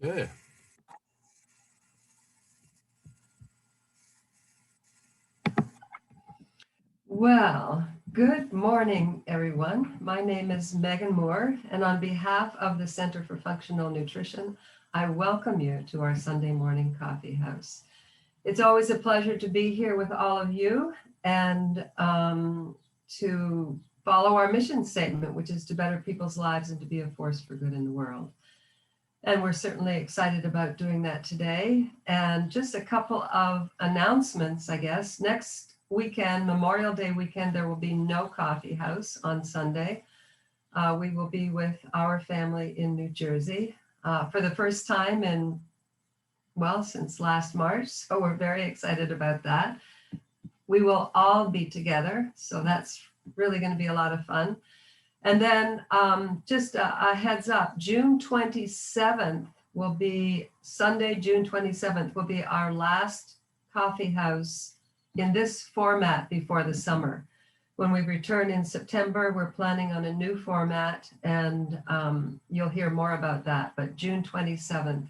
Good. Well, good morning, everyone. My name is Megan Moore, and on behalf of the Center for Functional Nutrition, I welcome you to our Sunday morning coffee house. It's always a pleasure to be here with all of you and to follow our mission statement, which is to better people's lives and to be a force for good in the world. And we're certainly excited about doing that today. And just a couple of announcements, I guess. Next weekend, Memorial Day weekend, there will be no coffee house on Sunday. We will be with our family in New Jersey for the first time in, well, since last March. So we're very excited about that. We will all be together. So that's really going to be a lot of fun. And then just a heads up, June 27th will be Sunday, June 27th will be our last coffee house in this format before the summer. When we return in September, we're planning on a new format and you'll hear more about that. But June 27th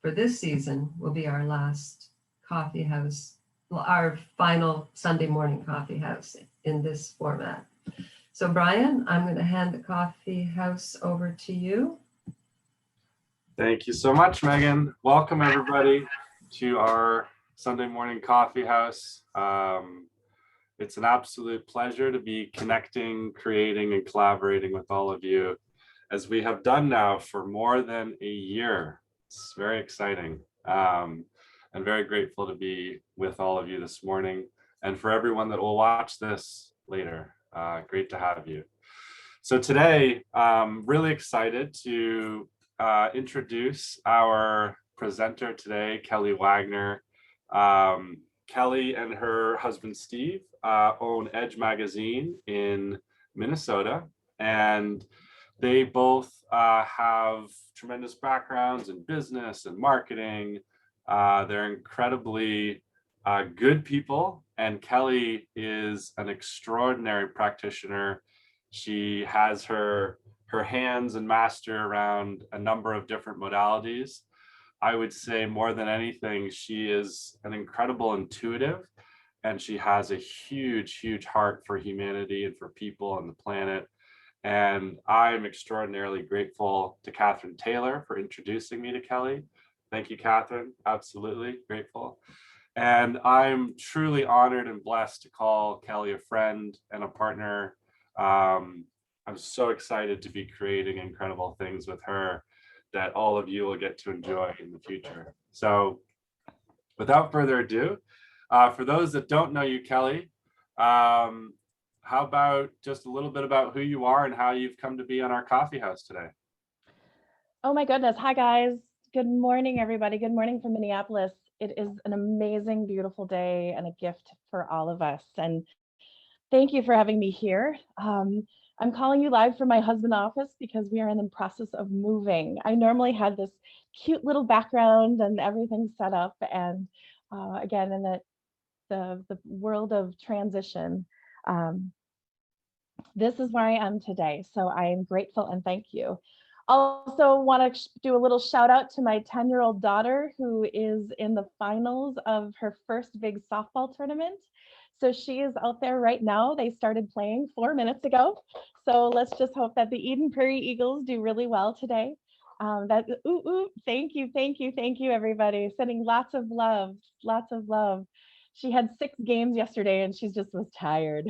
for this season will be our last coffee house, our final Sunday morning coffee house in this format. So Brian, I'm going to hand the coffee house over to you. Thank you so much, Megan. Welcome everybody to our Sunday morning coffee house. It's an absolute pleasure to be connecting, creating, and collaborating with all of you as we have done now for more than a year. It's very exciting. I'm very grateful to be with all of you this morning, and for everyone that will watch this later. Great to have you. So today, I'm really excited to introduce our presenter today, Kelly Wagner. Kelly and her husband, Steve, own Edge Magazine in Minnesota, and they both have tremendous backgrounds in business and marketing. They're incredibly good people, and Kelly is an extraordinary practitioner. She has her hands and master around a number of different modalities. I would say more than anything, she is an incredible intuitive, and she has a huge heart for humanity and for people on the planet. And I'm extraordinarily grateful to Catherine Taylor for introducing me to Kelly. Thank you, Catherine. Absolutely grateful. And I'm truly honored and blessed to call Kelly a friend and a partner. I'm so excited to be creating incredible things with her that all of you will get to enjoy in the future. So without further ado, for those that don't know you, Kelly, how about just a little bit about who you are and how you've come to be on our coffee house today? Oh my goodness. Hi, guys. Good morning, everybody. Good morning from Minneapolis. It is an amazing, beautiful day and a gift for all of us. And thank you for having me here. I'm calling you live from my husband's office because we are in the process of moving. I normally had this cute little background and everything set up. And again, in the world of transition, this is where I am today. So I am grateful and thank you. Also want to do a little shout out to my 10-year-old daughter who is in the finals of her first big softball tournament. So she is out there right now. They started playing 4 minutes ago. So let's just hope that the Eden Prairie Eagles do really well today. Thank you, everybody. Sending lots of love, lots of love. She had 6 games yesterday and she just was tired.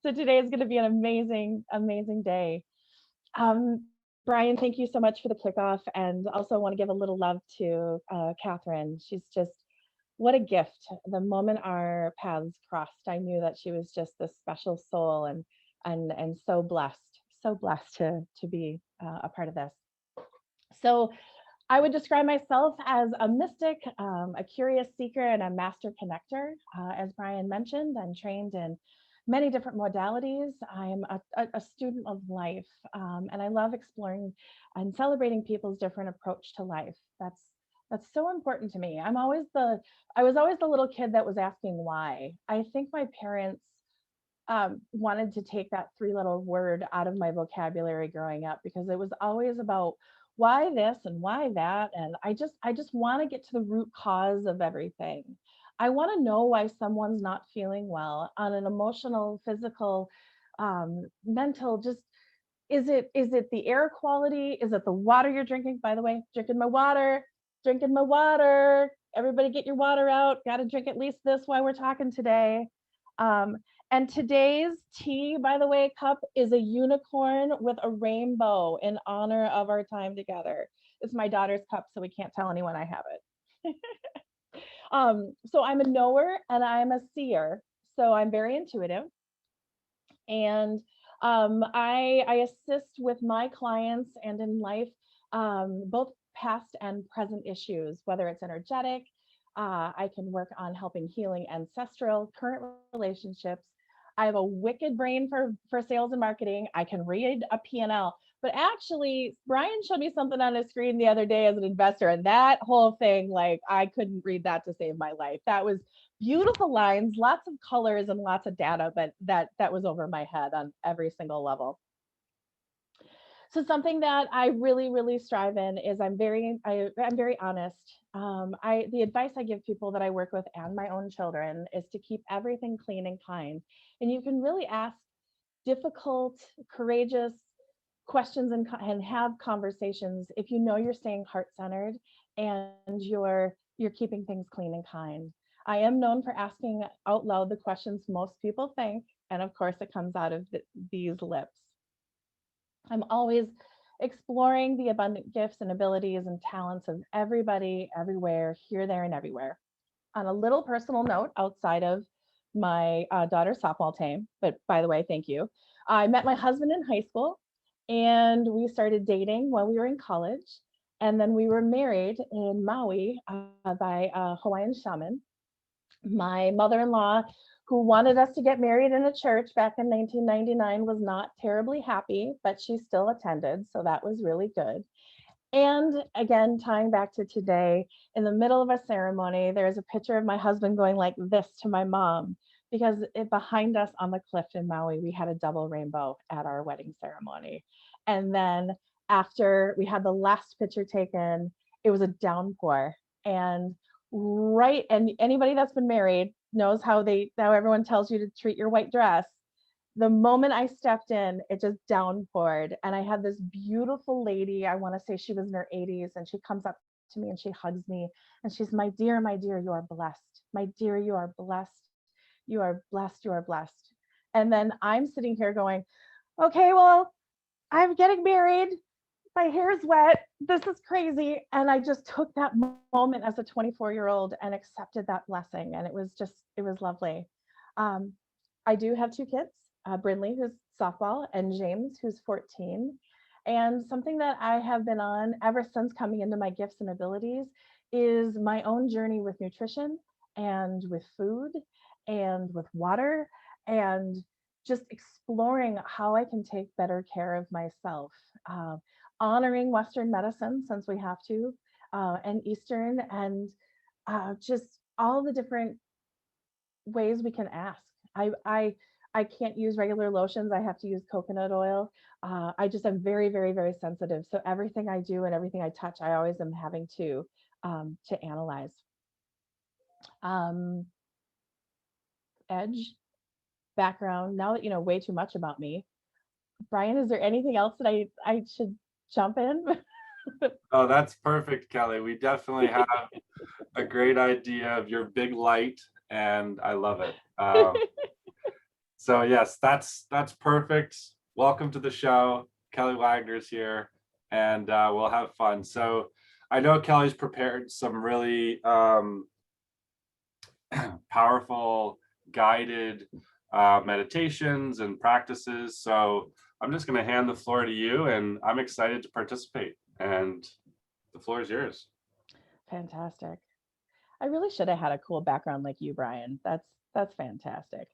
So today is going to be an amazing, amazing day. Brian, thank you so much for the kickoff, and also want to give a little love to Catherine. She's just, what a gift. The moment our paths crossed, I knew that she was just this special soul and so blessed to be a part of this. So I would describe myself as a mystic, a curious seeker, and a master connector. As Brian mentioned, I'm trained in many different modalities. I'm a student of life, and I love exploring and celebrating people's different approach to life. That's so important to me. I was always the little kid that was asking why. I think my parents wanted to take that 3-letter word out of my vocabulary growing up because it was always about why this and why that? And I just want to get to the root cause of everything. I want to know why someone's not feeling well on an emotional, physical, mental, just is it the air quality? Is it the water you're drinking? By the way, drinking my water, drinking my water. Everybody get your water out. Got to drink at least this while we're talking today. Um, and today's tea, by the way, cup is a unicorn with a rainbow in honor of our time together. It's my daughter's cup, so we can't tell anyone I have it. So I'm a knower and I'm a seer. So I'm very intuitive. And I assist with my clients and in life, both past and present issues, whether it's energetic. I can work on helping healing ancestral, current relationships. I have a wicked brain for sales and marketing. I can read a P&L. But actually, Brian showed me something on his screen the other day as an investor, and that whole thing, like, I couldn't read that to save my life. That was beautiful lines, lots of colors and lots of data, but that was over my head on every single level. So something that I really strive in is I'm very honest. The advice I give people that I work with and my own children is to keep everything clean and kind. And you can really ask difficult, courageous questions and have conversations if you know you're staying heart-centered and you're keeping things clean and kind. I am known for asking out loud the questions most people think, and of course it comes out of these lips. I'm always exploring the abundant gifts and abilities and talents of everybody, everywhere, here, there, and everywhere. On a little personal note, outside of my daughter's softball team, but by the way, thank you. I met my husband in high school and we started dating while we were in college. And then we were married in Maui by a Hawaiian shaman. My mother-in-law, who wanted us to get married in a church back in 1999, was not terribly happy, but she still attended. So that was really good. And again, tying back to today, in the middle of a ceremony, there's a picture of my husband going like this to my mom, because behind us on the cliff in Maui, we had a double rainbow at our wedding ceremony. And then after we had the last picture taken, it was a downpour. And anybody that's been married knows how everyone tells you to treat your white dress. The moment I stepped in, it just downpoured. And I had this beautiful lady, I want to say she was in her 80s, and she comes up to me and she hugs me and she's, my dear, you are blessed. My dear, you are blessed. You are blessed. You are blessed. And then I'm sitting here going, okay, well, I'm getting married. My hair's wet. This is crazy. And I just took that moment as a 24-year-old and accepted that blessing. And it was lovely. I do have two kids, Brindley, who's softball, and James, who's 14. And something that I have been on ever since coming into my gifts and abilities is my own journey with nutrition and with food and with water, and just exploring how I can take better care of myself, honoring Western medicine since we have to, and Eastern, and just all the different ways we can ask. I can't use regular lotions. I have to use coconut oil. I just am very sensitive. So everything I do and everything I touch, I always am having to analyze. Edge, background. Now that you know way too much about me, Brian, is there anything else that I should jump in? Oh, that's perfect, Kelly. We definitely have a great idea of your big light, and I love it. So yes, that's perfect. Welcome to the show. Kelly Wagner's here, and we'll have fun. So I know Kelly's prepared some really powerful guided meditations and practices. So I'm just going to hand the floor to you, and I'm excited to participate. And the floor is yours. Fantastic. I really should have had a cool background like you, Brian. That's fantastic.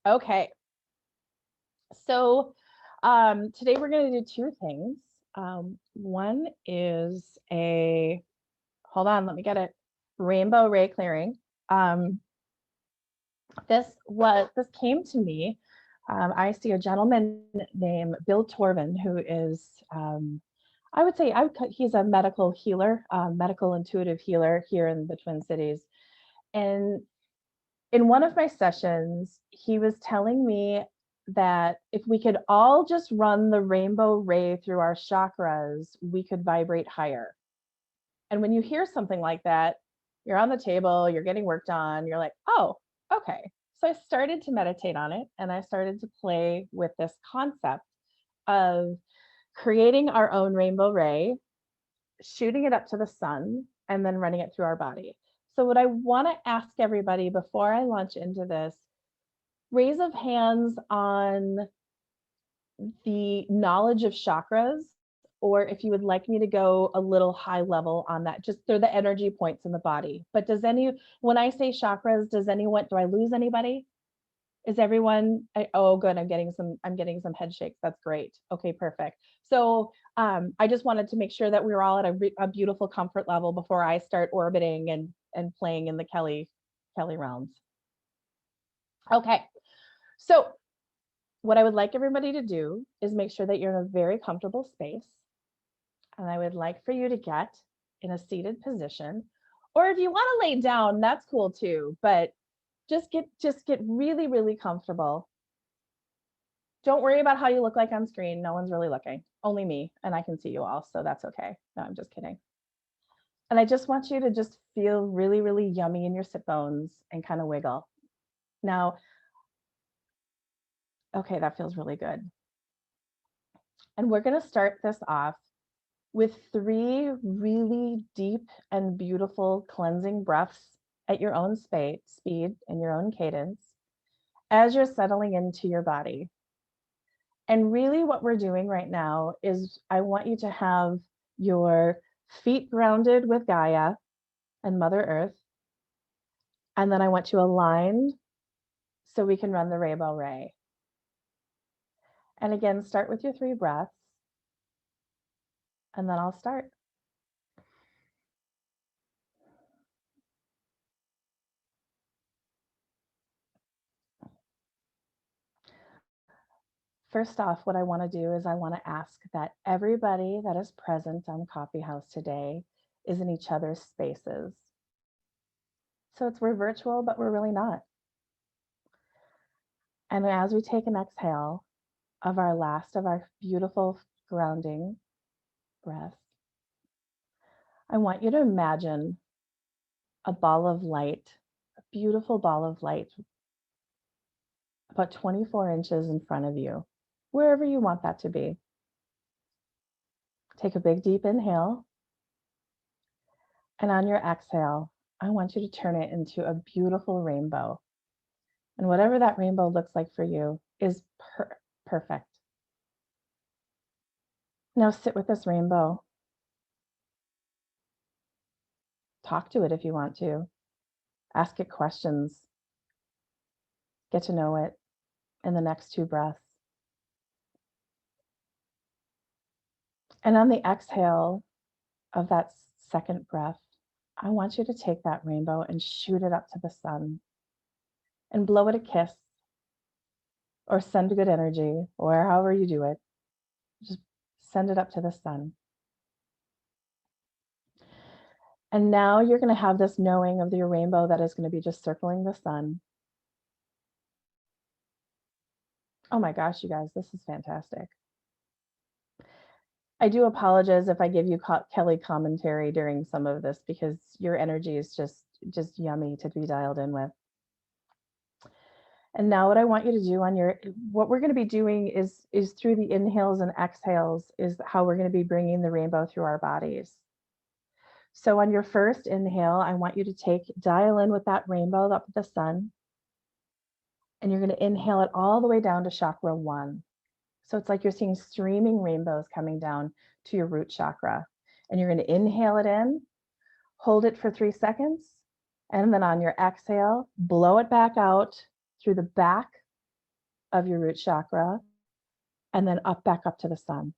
Okay. So today we're going to do two things. One is hold on, let me get it, rainbow ray clearing. This came to me. I see a gentleman named Bill Torvin, who is I would say he's a medical healer, medical intuitive healer here in the Twin Cities. And in one of my sessions, he was telling me that if we could all just run the rainbow ray through our chakras, we could vibrate higher. And when you hear something like that, you're on the table, you're getting work done, you're like, oh, okay. So I started to meditate on it and I started to play with this concept of creating our own rainbow ray, shooting it up to the sun, and then running it through our body. So, what I want to ask everybody before I launch into this, raise of hands on the knowledge of chakras, or if you would like me to go a little high level on that, just they're the energy points in the body. But when I say chakras, do I lose anybody? Is everyone, oh, good. I'm getting some head shakes. That's great. Okay, perfect. So I just wanted to make sure that we were all at a beautiful comfort level before I start orbiting and playing in the Kelly realms. Okay, so what I would like everybody to do is make sure that you're in a very comfortable space. And I would like for you to get in a seated position, or if you want to lay down, that's cool too, but just get really, really comfortable. Don't worry about how you look like on screen. No one's really looking, only me, and I can see you all, so that's okay. No, I'm just kidding. And I just want you to just feel really, really yummy in your sit bones and kind of wiggle. Now, okay, that feels really good. And we're going to start this off with 3 really deep and beautiful cleansing breaths at your own speed and your own cadence as you're settling into your body. And really what we're doing right now is I want you to have your feet grounded with Gaia and Mother Earth. And then I want you aligned so we can run the rainbow ray. And again, start with your 3 breaths. And then I'll start. First off, what I want to do is I want to ask that everybody that is present on Coffee House today is in each other's spaces. So we're virtual, but we're really not. And as we take an exhale of our last of our beautiful grounding breath, I want you to imagine a ball of light, a beautiful ball of light, about 24 inches in front of you, wherever you want that to be. Take a big, deep inhale. And on your exhale, I want you to turn it into a beautiful rainbow. And whatever that rainbow looks like for you is perfect. Now sit with this rainbow. Talk to it if you want to. Ask it questions. Get to know it in the next 2 breaths. And on the exhale of that second breath, I want you to take that rainbow and shoot it up to the sun and blow it a kiss or send good energy or however you do it. Just send it up to the sun. And now you're going to have this knowing of your rainbow that is going to be just circling the sun. Oh my gosh, you guys, this is fantastic. I do apologize if I give you Kelly commentary during some of this because your energy is just yummy to be dialed in with. And now what I want you to do what we're going to be doing is through the inhales and exhales is how we're going to be bringing the rainbow through our bodies. So on your first inhale, I want you to dial in with that rainbow up at the sun. And you're going to inhale it all the way down to chakra 1. So it's like you're seeing streaming rainbows coming down to your root chakra. And you're going to inhale it in, hold it for 3 seconds. And then on your exhale, blow it back out through the back of your root chakra and then back up to the sun.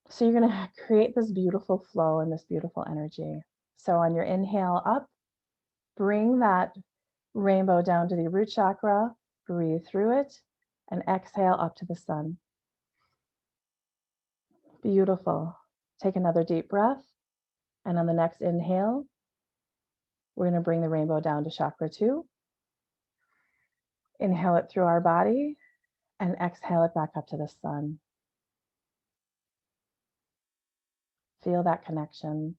So you're going to create this beautiful flow and this beautiful energy. So on your inhale up, bring that rainbow down to the root chakra, breathe through it, and exhale up to the sun. Beautiful. Take another deep breath. And on the next inhale, we're going to bring the rainbow down to chakra 2. Inhale it through our body and exhale it back up to the sun. Feel that connection.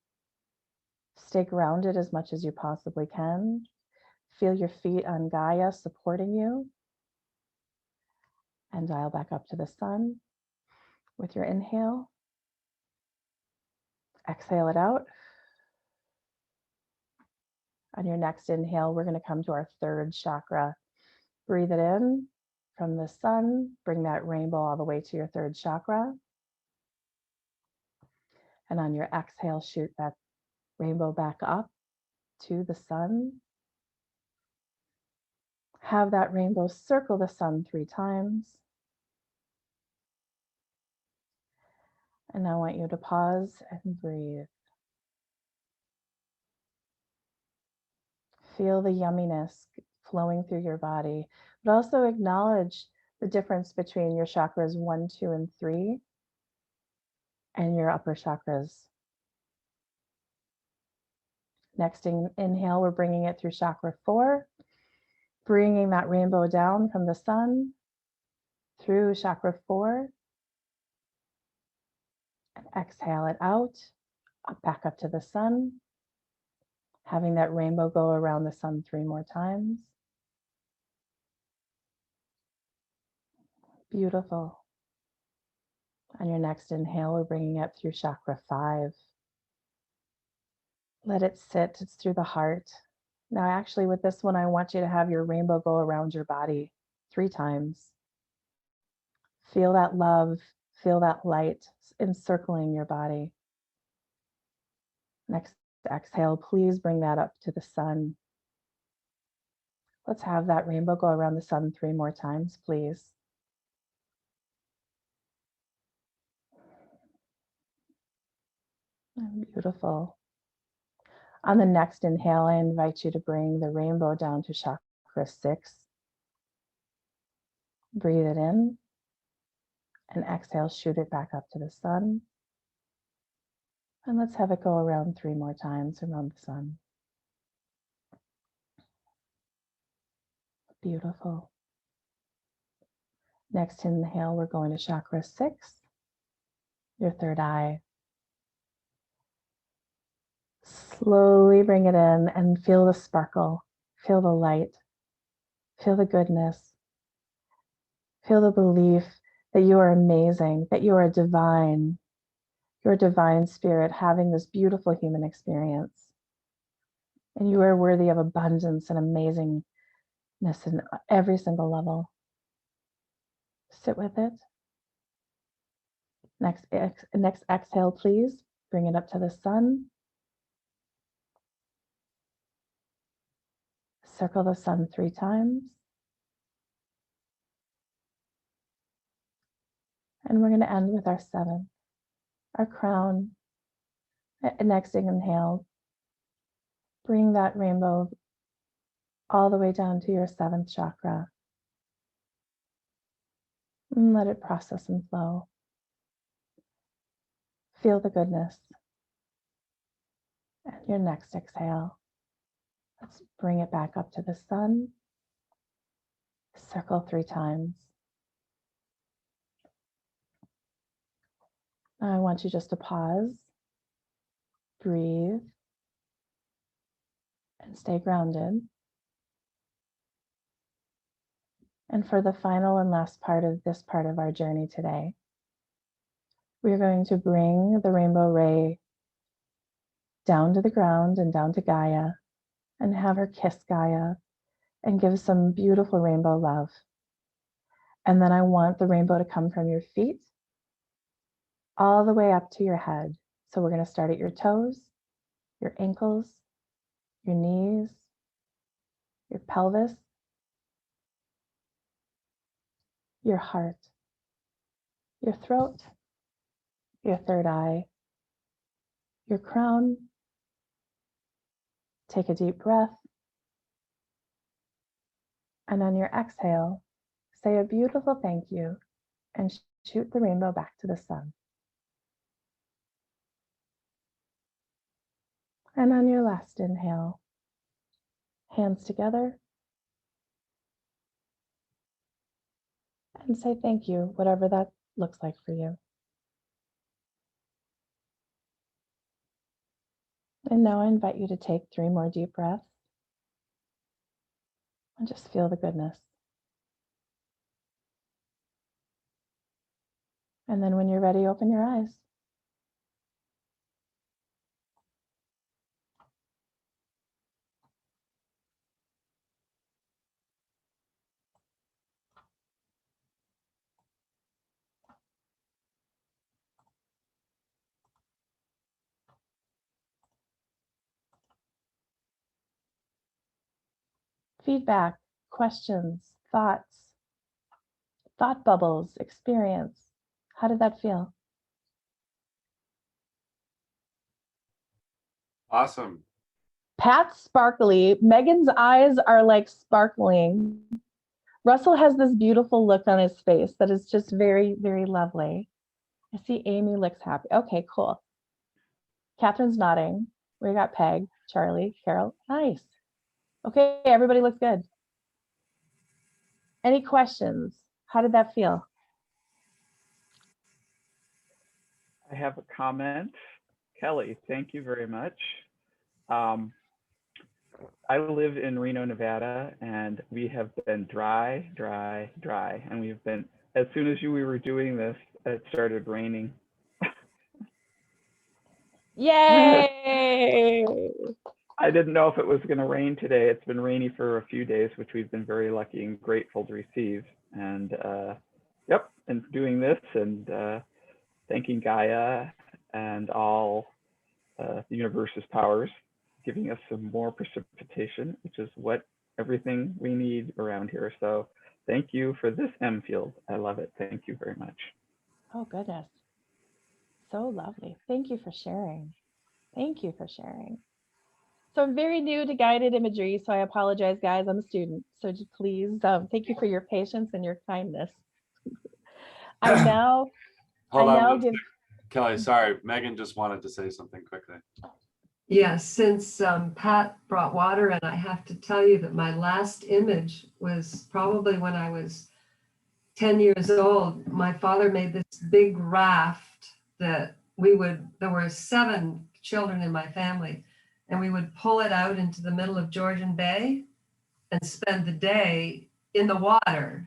Stay grounded as much as you possibly can. Feel your feet on Gaia supporting you. And dial back up to the sun with your inhale. Exhale it out. On your next inhale, we're going to come to our third chakra. Breathe it in from the sun. Bring that rainbow all the way to your third chakra. And on your exhale, shoot that rainbow back up to the sun. Have that rainbow circle the sun 3 times. And I want you to pause and breathe. Feel the yumminess flowing through your body, but also acknowledge the difference between your chakras 1, 2, and 3 and your upper chakras. Next inhale, we're bringing it through chakra 4, bringing that rainbow down from the sun through chakra 4. And exhale it out, back up to the sun, having that rainbow go around the sun 3 more times. Beautiful. On your next inhale, we're bringing it through chakra 5. Let it sit, it's through the heart. Now, actually, with this one, I want you to have your rainbow go around your body 3 times. Feel that love, feel that light encircling your body. Next exhale, please bring that up to the sun. Let's have that rainbow go around the sun 3 more times, please. Beautiful. On the next inhale, I invite you to bring the rainbow down to chakra 6. Breathe it in and exhale, shoot it back up to the sun. And let's have it go around 3 more times around the sun. Beautiful. Next inhale, we're going to chakra 6, your third eye. Slowly bring it in and feel the sparkle, feel the light, feel the goodness, feel the belief that you are amazing, that you are divine, your divine spirit having this beautiful human experience. And you are worthy of abundance and amazingness in every single level. Sit with it. Next exhale, please. Bring it up to the sun. Circle the sun 3 times. And we're going to end with our 7th, our crown. Next inhale. Bring that rainbow all the way down to your 7th chakra. And let it process and flow. Feel the goodness. And your next exhale. Let's bring it back up to the sun. Circle 3 times. Now I want you just to pause, breathe, and stay grounded. And for the final and last part of this part of our journey today, we're going to bring the rainbow ray down to the ground and down to Gaia and have her kiss Gaia and give some beautiful rainbow love. And then I want the rainbow to come from your feet all the way up to your head. So we're going to start at your toes, your ankles, your knees, your pelvis, your heart, your throat, your third eye, your crown. Take a deep breath. And on your exhale, say a beautiful thank you and shoot the rainbow back to the sun. And on your last inhale, hands together, and say thank you, whatever that looks like for you. And now I invite you to take 3 more deep breaths and just feel the goodness. And then when you're ready, open your eyes. Feedback, questions, thoughts, thought bubbles, experience. How did that feel? Awesome. Pat's sparkly. Megan's eyes are like sparkling. Russell has this beautiful look on his face that is just very, very lovely. I see Amy looks happy. Okay, cool. Catherine's nodding. We got Peg, Charlie, Carol. Nice. Okay, everybody looks good. Any questions? How did that feel? I have a comment. Kelly, thank you very much. I live in Reno, Nevada, and we have been dry. And we've been, as soon as we were doing this, it started raining. Yay! I didn't know if it was going to rain today. It's been rainy for a few days, which we've been very lucky and grateful to receive. And yep, and doing this and thanking Gaia and all the universe's powers, giving us some more precipitation, which is what everything we need around here. So thank you for this M field. I love it. Thank you very much. Oh, goodness. So lovely. Thank you for sharing. Thank you for sharing. So I'm very new to guided imagery, so I apologize, guys. I'm a student, so just please thank you for your patience and your kindness. I now Hold on one give second. Kelly, sorry. Megan just wanted to say something quickly. Yes, since Pat brought water, and I have to tell you that my last image was probably when I was 10 years old. My father made this big raft that there were 7 children in my family, and we would pull it out into the middle of Georgian Bay and spend the day in the water.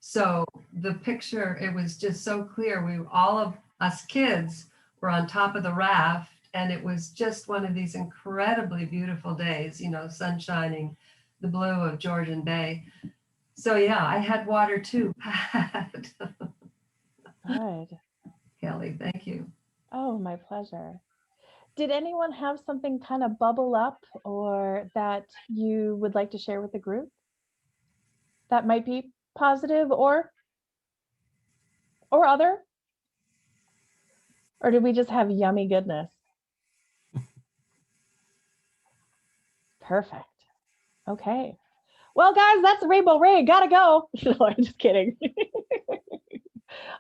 So the picture, it was just so clear. All of us kids were on top of the raft, and it was just one of these incredibly beautiful days, sun shining, the blue of Georgian Bay. So yeah, I had water too, Pat. good. Kelly, thank you. Oh, my pleasure. Did anyone have something kind of bubble up or that you would like to share with the group that might be positive or other? Or did we just have yummy goodness? Perfect. Okay. Well, guys, that's Rainbow Ray. Gotta go. No, I'm just kidding.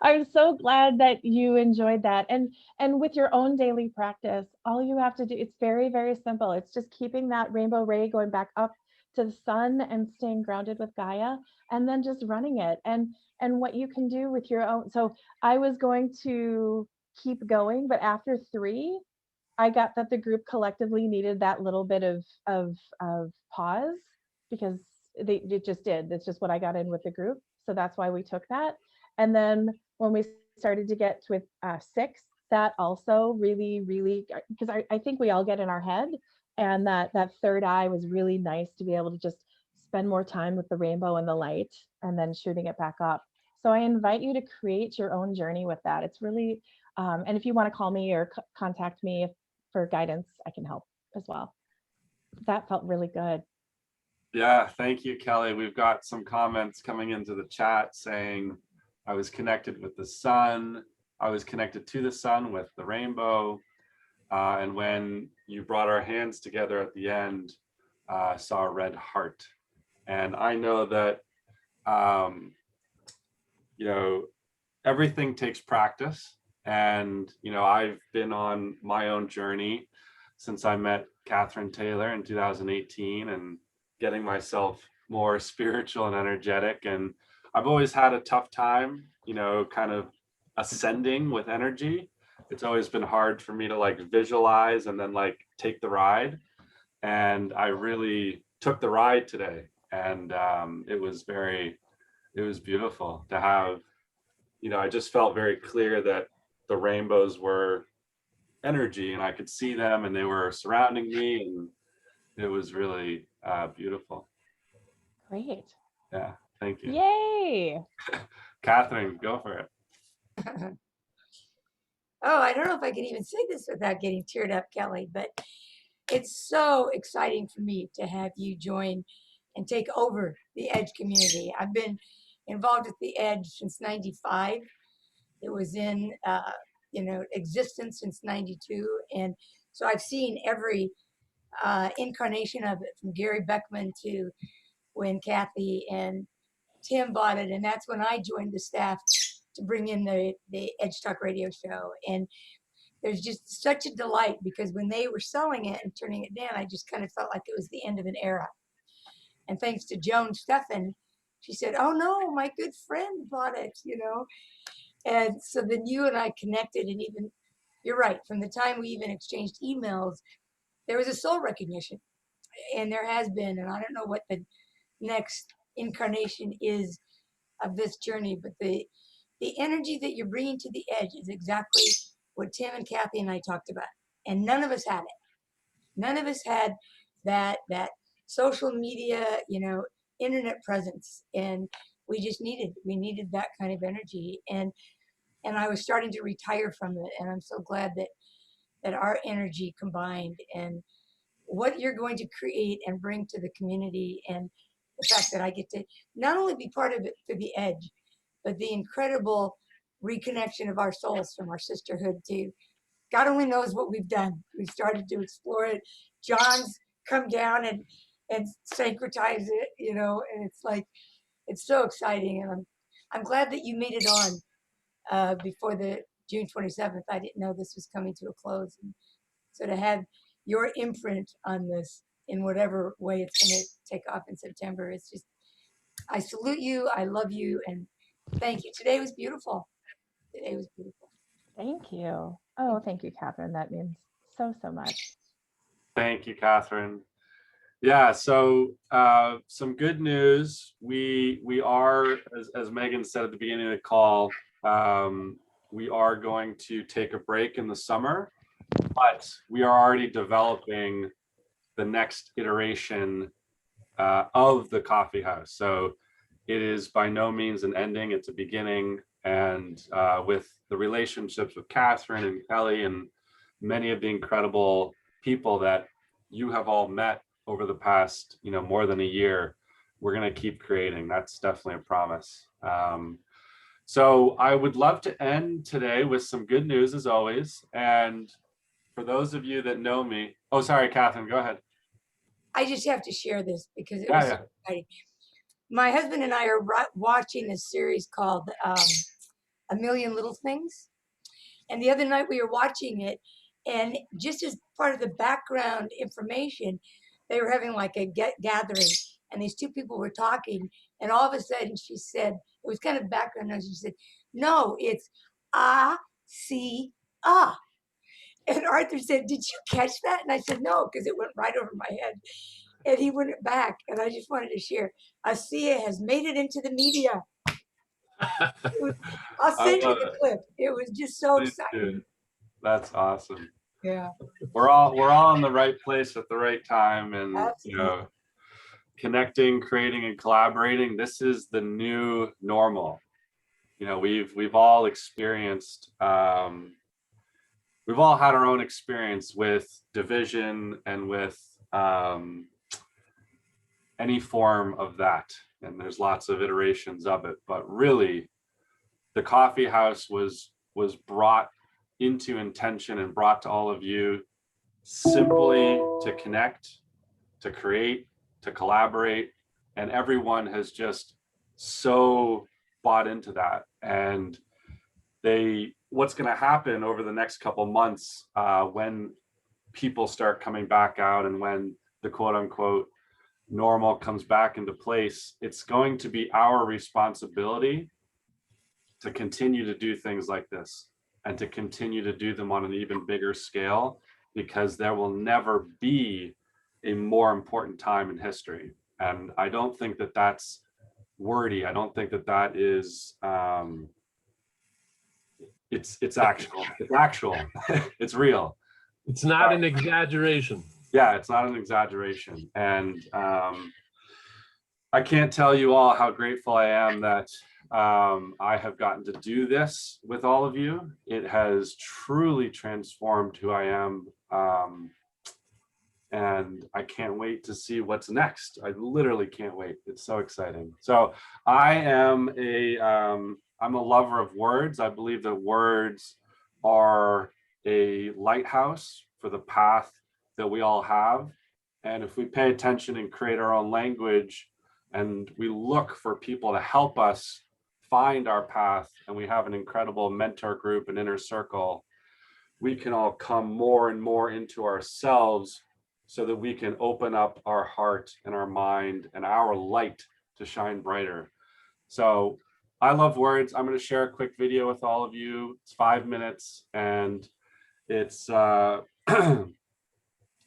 I'm so glad that you enjoyed that. And with your own daily practice, all you have to do, it's very, very simple. It's just keeping that rainbow ray going back up to the sun and staying grounded with Gaia, and then just running it. And what you can do with your own. So I was going to keep going, but after 3, I got that the group collectively needed that little bit of pause, because it just did. That's just what I got in with the group. So that's why we took that. And then when we started to get with 6, that also really, really, because I think we all get in our head, and that third eye was really nice to be able to just spend more time with the rainbow and the light, and then shooting it back up. So I invite you to create your own journey with that. It's really, and if you want to call me or contact me for guidance, I can help as well. That felt really good. Yeah, thank you, Kelly. We've got some comments coming into the chat saying, I was connected with the sun. I was connected to the sun with the rainbow. And when you brought our hands together at the end, I saw a red heart. And I know that, everything takes practice. And, I've been on my own journey since I met Catherine Taylor in 2018 and getting myself more spiritual and energetic. And I've always had a tough time, you know, kind of ascending with energy. It's always been hard for me to like visualize and then like take the ride. And I really took the ride today. And it was beautiful to have, you know, I just felt very clear that the rainbows were energy and I could see them and they were surrounding me, and it was really beautiful. Great. Yeah, thank you. Yay. Catherine, go for it. Oh, I don't know if I can even say this without getting teared up, Kelly, but it's so exciting for me to have you join and take over the Edge community. I've been involved with the Edge since '95. It was in existence since '92, and so I've seen every incarnation of it, from Gary Beckman to when Kathy and Tim bought it, and that's when I joined the staff to bring in the Edge Talk radio show. And there's just such a delight, because when they were selling it and turning it down, I just kind of felt like it was the end of an era. And thanks to Joan Steffen, she said, "Oh no, my good friend bought it," you know. And so then you and I connected, and even, you're right, from the time we even exchanged emails, there was a soul recognition, and there has been, and I don't know what the next incarnation is of this journey, but the energy that you're bringing to the Edge is exactly what Tim and Kathy and I talked about. And none of us had it. None of us had that social media, internet presence. And we needed that kind of energy. And I was starting to retire from it. And I'm so glad that our energy combined, and what you're going to create and bring to the community, and the fact that I get to not only be part of it through the Edge, but the incredible reconnection of our souls from our sisterhood to God only knows what we've done. We started to explore it. John's come down and syncretize it, and it's like, it's so exciting. And I'm glad that you made it on before the June 27th. I didn't know this was coming to a close. And so to have your imprint on this in whatever way it's going to take off in September, it's just, I salute you. I love you. And thank you. Today was beautiful. Today was beautiful. Thank you. Oh, thank you, Catherine. That means so much. Thank you, Catherine. Yeah, so some good news. We are, as Megan said at the beginning of the call, we are going to take a break in the summer, but we are already developing the next iteration of the coffee house. So it is by no means an ending, it's a beginning. And with the relationships with Catherine and Kelly and many of the incredible people that you have all met over the past, more than a year, we're going to keep creating. That's definitely a promise. So I would love to end today with some good news, as always. And for those of you that know me, oh, sorry, Catherine, go ahead. I just have to share this because it was so exciting. My husband and I are watching a series called A Million Little Things. And the other night we were watching it, and just as part of the background information, they were having like a gathering, and these two people were talking, and all of a sudden she said, it was kind of background noise, she said, "No, it's see ah." And Arthur said, "Did you catch that?" And I said, "No," because it went right over my head. And he went it back, and I just wanted to share. ASEA has made it into the media. I'll send you the clip. It was just so exciting. That's awesome. Yeah. We're all in the right place at the right time, and Absolutely. Connecting, creating, and collaborating. This is the new normal. We've all experienced. We've all had our own experience with division and with any form of that, and there's lots of iterations of it. But really, the coffee house was brought into intention and brought to all of you simply to connect, to create, to collaborate, and everyone has just so bought into that. And what's going to happen over the next couple months when people start coming back out and when the quote unquote normal comes back into place, it's going to be our responsibility to continue to do things like this and to continue to do them on an even bigger scale, because there will never be a more important time in history. And I don't think that that's wordy. I don't think that that is, it's actual. It's actual. It's real. It's not an exaggeration. Yeah, it's not an exaggeration. And I can't tell you all how grateful I am that I have gotten to do this with all of you. It has truly transformed who I am. And I can't wait to see what's next. I literally can't wait. It's so exciting. So I am I'm a lover of words. I believe that words are a lighthouse for the path that we all have. And if we pay attention and create our own language, and we look for people to help us find our path, and we have an incredible mentor group and inner circle, we can all come more and more into ourselves so that we can open up our heart and our mind and our light to shine brighter. So I love words. I'm going to share a quick video with all of you. It's 5 minutes, and it's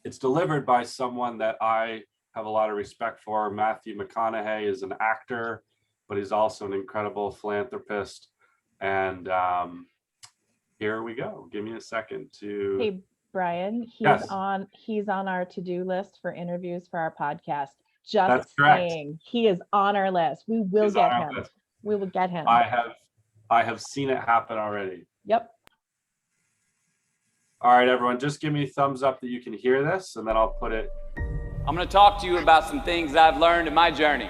it's delivered by someone that I have a lot of respect for. Matthew McConaughey is an actor, but he's also an incredible philanthropist. And here we go. Give me a second to. Hey, Brian, he's Yes. on our to-do list for interviews for our podcast. That's Just correct. saying, he is on our list. We will He's get on our him. list. We will get him. I have seen it happen already. Yep. All right, everyone, just give me a thumbs up that you can hear this, and then I'll put it. I'm going to talk to you about some things that I've learned in my journey.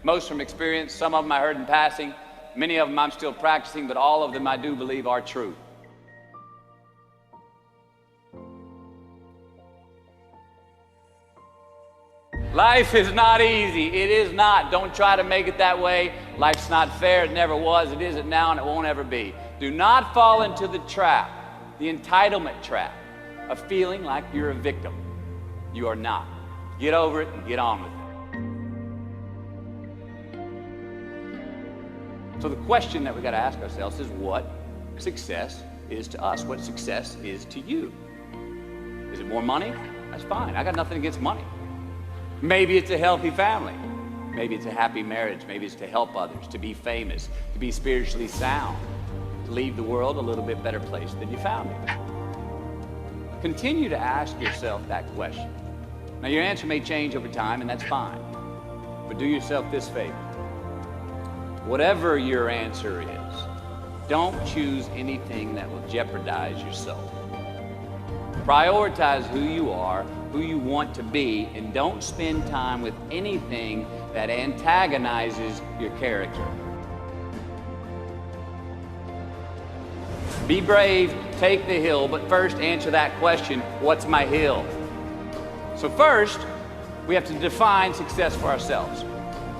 Most from experience, some of them I heard in passing, many of them I'm still practicing, but all of them I do believe are true. Life is not easy. It is not. Don't try to make it that way. Life's not fair. It never was. It isn't now, and it won't ever be. Do not fall into the trap, the entitlement trap, of feeling like you're a victim. You are not. Get over it and get on with it. So the question that we got to ask ourselves is what success is to us? What success is to you? Is it more money? That's fine. I got nothing against money. Maybe it's a healthy family. Maybe it's a happy marriage. Maybe it's to help others, to be famous, to be spiritually sound, to leave the world a little bit better place than you found it. Continue to ask yourself that question. Now, your answer may change over time, and that's fine. But do yourself this favor. Whatever your answer is, don't choose anything that will jeopardize your soul. Prioritize who you are, who you want to be, and don't spend time with anything that antagonizes your character. Be brave, take the hill, but first answer that question, what's my hill? So first, we have to define success for ourselves.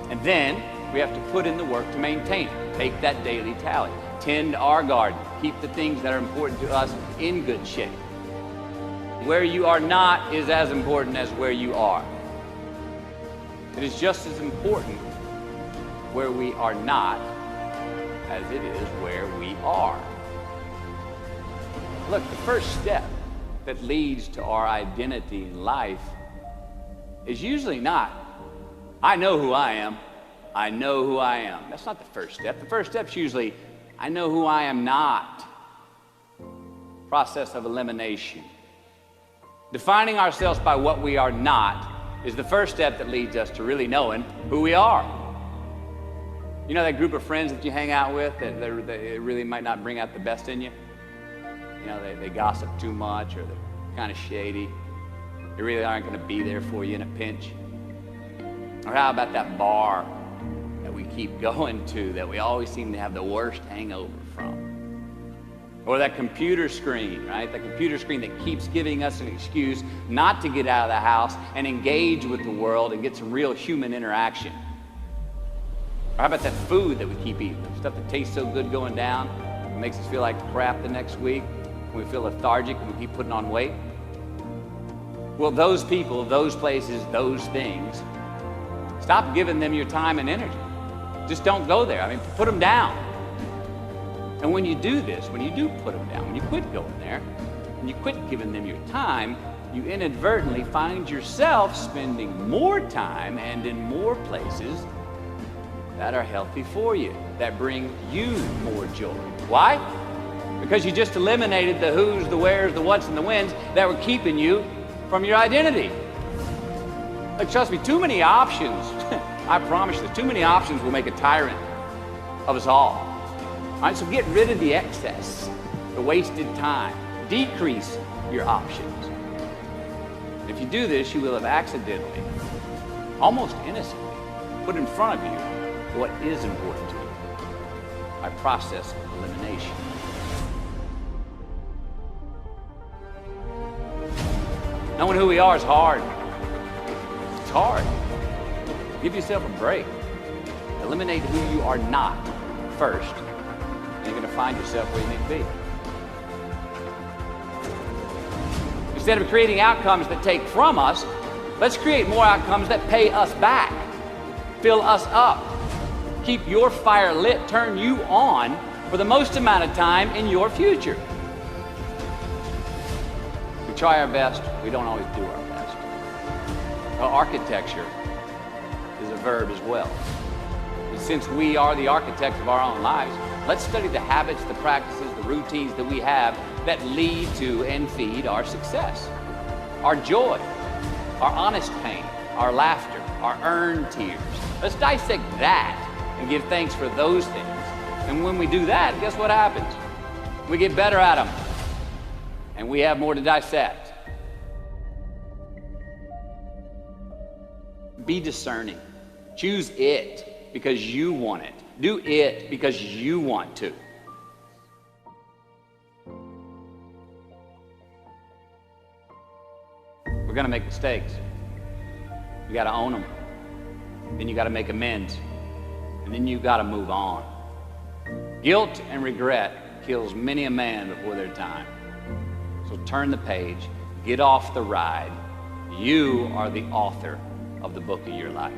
And then we have to put in the work to maintain it. Take that daily tally. Tend our garden. Keep the things that are important to us in good shape. Where you are not is as important as where you are. It is just as important where we are not as it is where we are. Look, the first step that leads to our identity in life is usually not, I know who I am. I know who I am. That's not the first step. The first step's usually, I know who I am not. Process of elimination. Defining ourselves by what we are not is the first step that leads us to really knowing who we are. You know that group of friends that you hang out with that they really might not bring out the best in you? You know, they gossip too much, or they're kind of shady. They really aren't going to be there for you in a pinch. Or how about that bar that we keep going to that we always seem to have the worst hangover from? Or that computer screen, right? The computer screen that keeps giving us an excuse not to get out of the house and engage with the world and get some real human interaction. Or how about that food that we keep eating? Stuff that tastes so good going down, it makes us feel like crap the next week. We feel lethargic and we keep putting on weight. Well, those people, those places, those things, stop giving them your time and energy. Just don't go there. I mean, put them down. And when you do this, when you do put them down, when you quit going there, when you quit giving them your time, you inadvertently find yourself spending more time and in more places that are healthy for you, that bring you more joy. Why? Because you just eliminated the who's, the where's, the what's, and the when's that were keeping you from your identity. Like, trust me, too many options, I promise you, too many options will make a tyrant of us all. All right, so get rid of the excess, the wasted time. Decrease your options. If you do this, you will have accidentally, almost innocently, put in front of you what is important to you by process elimination. Knowing who we are is hard. It's hard. Give yourself a break. Eliminate who you are not first, and you're going to find yourself where you need to be. Instead of creating outcomes that take from us, let's create more outcomes that pay us back, fill us up, keep your fire lit, turn you on for the most amount of time in your future. We try our best, we don't always do our best. Well, architecture is a verb as well. And since we are the architects of our own lives, let's study the habits, the practices, the routines that we have that lead to and feed our success, our joy, our honest pain, our laughter, our earned tears. Let's dissect that and give thanks for those things. And when we do that, guess what happens? We get better at them, and we have more to dissect. Be discerning. Choose it because you want it. Do it because you want to. We're gonna make mistakes. You gotta own them. Then you gotta make amends. And then you gotta move on. Guilt and regret kills many a man before their time. So turn the page, get off the ride. You are the author of the book of your life.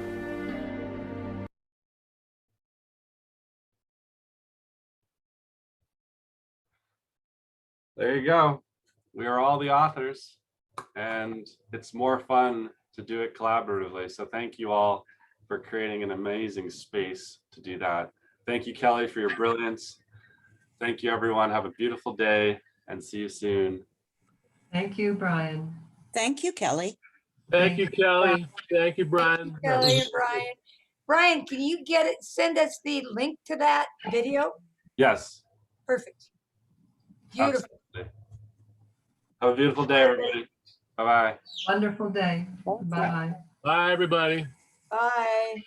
There you go. We are all the authors, and it's more fun to do it collaboratively. So thank you all for creating an amazing space to do that. Thank you, Kelly, for your brilliance. Thank you, everyone. Have a beautiful day, and see you soon. Thank you, Brian. Thank you, Kelly. Thank you, Kelly. Thank you, Brian. Kelly and Brian. Brian, can you send us the link to that video? Yes. Perfect. Beautiful. Absolutely. Have a beautiful day, everybody. Bye-bye. Wonderful day. Bye-bye. Bye, everybody. Bye.